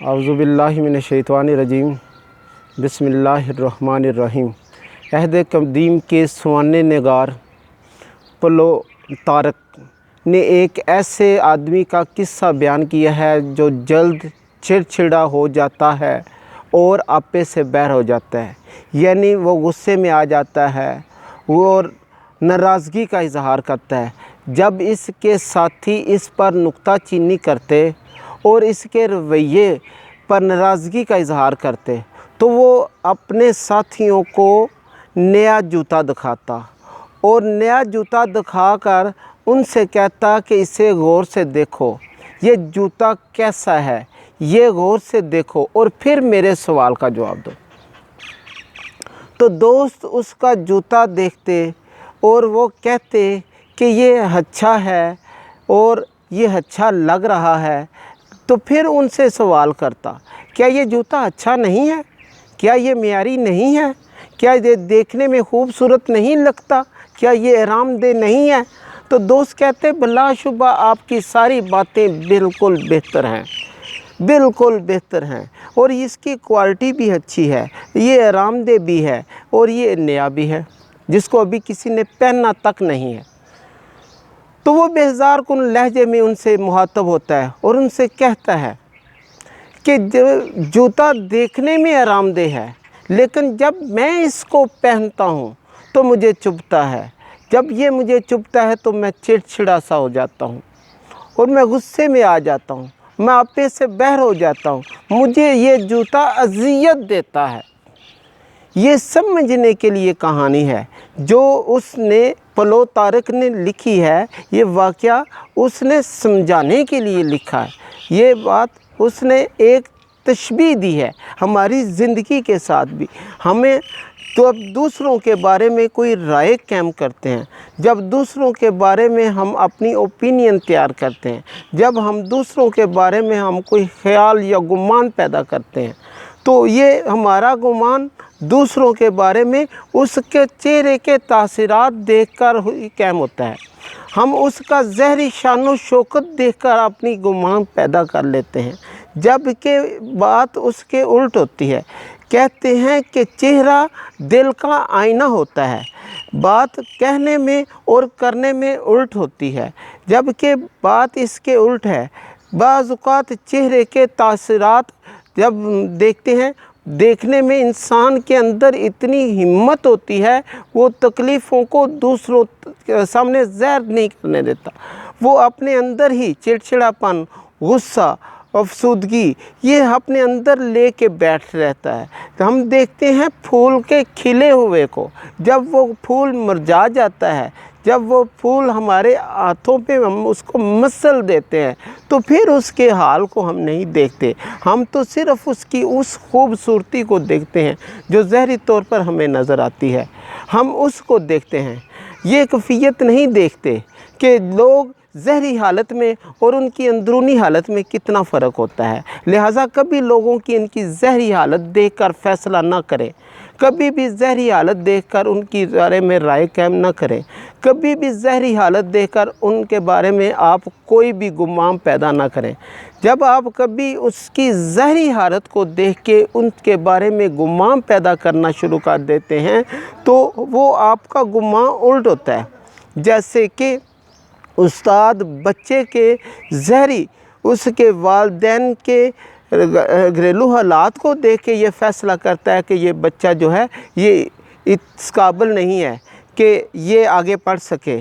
अऊज़ुबिल्लाहि मिनश्शैतानिर्रजीम बिस्मिल्लाहिर्रहमानिर्रहीम। अहद कदीम के सुवाने निगार प्लूतारक ने एक ऐसे आदमी का किस्सा बयान किया है जो जल्द चिड़चिड़ा हो जाता है और आपे से बहर हो जाता है, यानी वो गुस्से में आ जाता है और नाराज़गी का इजहार करता है। जब इसके साथी इस पर नुक्ताचीनी करते और इसके रवैये पर नाराज़गी का इजहार करते तो वो अपने साथियों को नया जूता दिखाता और नया जूता दिखाकर उनसे कहता कि इसे गौर से देखो, ये जूता कैसा है, ये गौर से देखो और फिर मेरे सवाल का जवाब दो। तो दोस्त उसका जूता देखते और वो कहते कि ये अच्छा है और ये अच्छा लग रहा है। तो फिर उनसे सवाल करता, क्या ये जूता अच्छा नहीं है, क्या ये मियारी नहीं है, क्या ये देखने में खूबसूरत नहीं लगता, क्या ये आरामदेह नहीं है। तो दोस्त कहते बिलाशुबा आपकी सारी बातें बिल्कुल बेहतर हैं, बिल्कुल बेहतर हैं और इसकी क्वालिटी भी अच्छी है, ये आरामदेह भी है और ये नया भी है जिसको अभी किसी ने पहना तक नहीं है। तो वो बेजार कुन लहजे में उनसे मुखातब होता है और उनसे कहता है कि जूता देखने में आरामदेह है, लेकिन जब मैं इसको पहनता हूँ तो मुझे चुभता है। जब ये मुझे चुभता है तो मैं चिड़चिड़ा सा हो जाता हूँ और मैं गुस्से में आ जाता हूँ, मैं आपे से बहर हो जाता हूँ, मुझे ये जूता अज़ियत देता है। ये समझने के लिए कहानी है जो उसने प्लूतारक ने लिखी है। ये वाक़या उसने समझाने के लिए लिखा है। ये बात उसने एक तशबीह दी है हमारी ज़िंदगी के साथ भी। हमें तो अब दूसरों के बारे में कोई राय कायम करते हैं, जब दूसरों के बारे में हम अपनी ओपिनियन तैयार करते हैं, जब हम दूसरों के बारे में हम कोई ख़्याल या गुमान पैदा करते हैं, तो ये हमारा गुमान दूसरों के बारे में उसके चेहरे के तासीरात देखकर ही कायम होता है। हम उसका ज़हरी शान शौकत देखकर अपनी गुमान पैदा कर लेते हैं, जबकि बात उसके उल्ट होती है। कहते हैं कि चेहरा दिल का आईना होता है, बात कहने में और करने में उल्ट होती है, जबकि बात इसके उल्ट है। बाज़ औक़ात चेहरे के तासीरात जब देखते हैं, देखने में इंसान के अंदर इतनी हिम्मत होती है, वो तकलीफ़ों को दूसरों के सामने ज़ाहिर नहीं करने देता। वो अपने अंदर ही चिड़चिड़ापन, गुस्सा, अफसुदगी ये अपने अंदर ले के बैठ रहता है। तो हम देखते हैं फूल के खिले हुए को, जब वो फूल मुरझा जाता है, जब वो फूल हमारे हाथों पे हम उसको मसल देते हैं, तो फिर उसके हाल को हम नहीं देखते। हम तो सिर्फ़ उसकी उस खूबसूरती को देखते हैं जो ज़ाहिरी तौर पर हमें नज़र आती है, हम उसको देखते हैं। ये कैफ़ियत नहीं देखते कि लोग ज़हरी हालत में और उनकी अंदरूनी हालत में कितना फ़र्क होता है। लिहाजा कभी लोगों की इनकी ज़हरी हालत देखकर फ़ैसला ना करें, कभी भी ज़हरी हालत देखकर उनकी बारे में राय कायम ना करें, कभी भी ज़हरी हालत देखकर उनके बारे में आप कोई भी गुमान पैदा ना करें। जब आप कभी उसकी ज़हरी हालत को देख के उनके बारे में गुमान पैदा करना शुरू कर देते हैं तो वो आपका गुमान उल्ट होता है। जैसे कि उस्ताद बच्चे के ज़हरी उसके वालिदैन के घरेलू हालात को देख के ये फ़ैसला करता है कि ये बच्चा जो है ये इस काबिल नहीं है कि ये आगे पढ़ सके।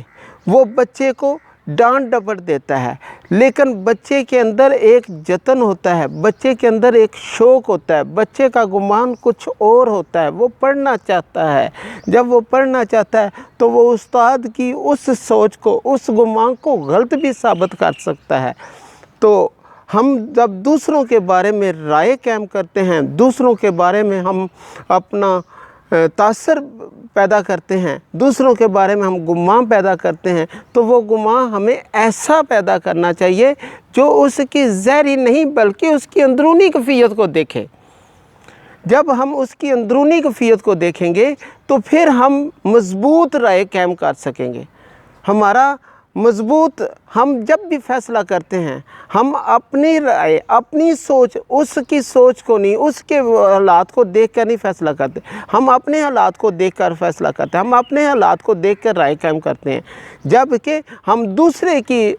वो बच्चे को डांट डपट देता है, लेकिन बच्चे के अंदर एक जतन होता है, बच्चे के अंदर एक शौक़ होता है, बच्चे का गुमान कुछ और होता है, वो पढ़ना चाहता है। जब वो पढ़ना चाहता है तो वो उस्ताद की उस सोच को, उस गुमान को गलत भी साबित कर सकता है। तो हम जब दूसरों के बारे में राय कायम करते हैं, दूसरों के बारे में हम अपना तासर पैदा करते हैं, दूसरों के बारे में हम गुमान पैदा करते हैं, तो वो गुमान हमें ऐसा पैदा करना चाहिए जो उसकी ज़ाहिरी नहीं बल्कि उसकी अंदरूनी कैफ़ियत को देखे। जब हम उसकी अंदरूनी कैफ़ियत को देखेंगे तो फिर हम मज़बूत राय कायम कर सकेंगे। हमारा मज़बूत हम जब भी फ़ैसला करते हैं, हम अपनी राय, अपनी सोच, उसकी सोच को नहीं, उसके हालात को देखकर नहीं फ़ैसला करते, हम अपने हालात को देखकर फ़ैसला करते हैं, हम अपने हालात को देखकर राय कायम करते हैं। जबकि हम दूसरे की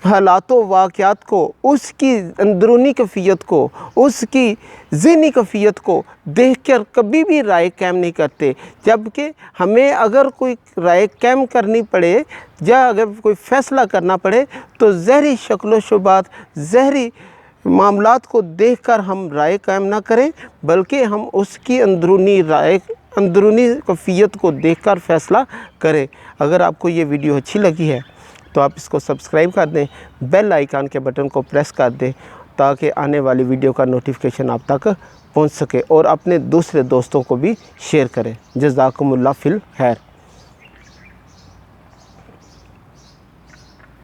हालातों वाक़यात को, उसकी अंदरूनी कैफ़ियत को, उसकी ज़हनी कैफ़ियत को देखकर कभी भी राय कायम नहीं करते। जबकि हमें अगर कोई राय कायम करनी पड़े या अगर कोई फ़ैसला करना पड़े तो ज़हरी शक्ल शुबात, ज़हरी मामलात को देखकर हम राय कायम ना करें, बल्कि हम उसकी अंदरूनी राय, अंदरूनी कैफ़ियत को देखकर फ़ैसला करें। अगर आपको ये वीडियो अच्छी लगी है तो आप इसको सब्सक्राइब कर दें, बेल आइकन के बटन को प्रेस कर दें ताकि आने वाली वीडियो का नोटिफिकेशन आप तक पहुंच सके, और अपने दूसरे दोस्तों को भी शेयर करें। जज़ाकुमुल्लाह फिल खैर।